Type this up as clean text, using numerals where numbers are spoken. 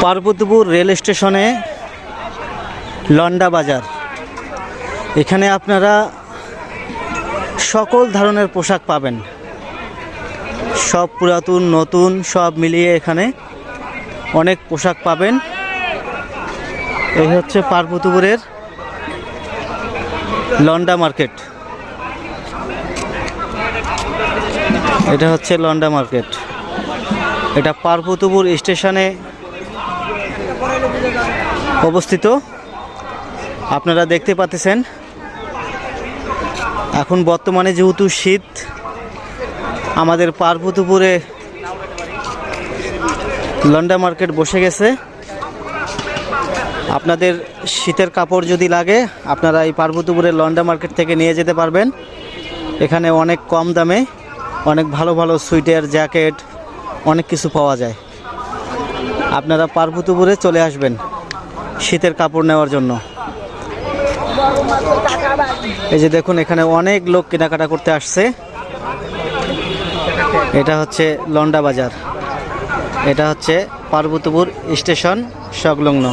Parbatipur rail স্টেশনে লন্ডা বাজার। এখানে আপনারা সকল ধরনের পোশাক পাবেন, সব পুরাতন নতুন সব মিলিয়ে এখানে অনেক পোশাক পাবেন। এই হচ্ছে পার্বতীপুরের লন্ডা মার্কেট। এটা হচ্ছে লন্ডা মার্কেট। এটা পার্বতীপুর স্টেশনে অবস্থিত। আপনারা দেখতে পাচ্ছেন এখন বর্তমানে যেহেতু শীত, আমাদের পার্বতীপুরে লন্ডা মার্কেট বসে গেছে। আপনাদের শীতের কাপড় যদি লাগে আপনারা এই পার্বতীপুরের লন্ডা মার্কেট থেকে নিয়ে যেতে পারবেন। এখানে অনেক কম দামে অনেক ভালো ভালো সোয়েটার, জ্যাকেট, অনেক কিছু পাওয়া যায়। আপনারা পার্বতীপুরে চলে আসবেন শীতের কাপড় নেওয়ার জন্য। এই যে দেখুন, এখানে অনেক লোক কেনাকাটা করতে আসছে। এটা হচ্ছে লন্ডা বাজার, এটা হচ্ছে পার্বতীপুর স্টেশন সংলগ্ন।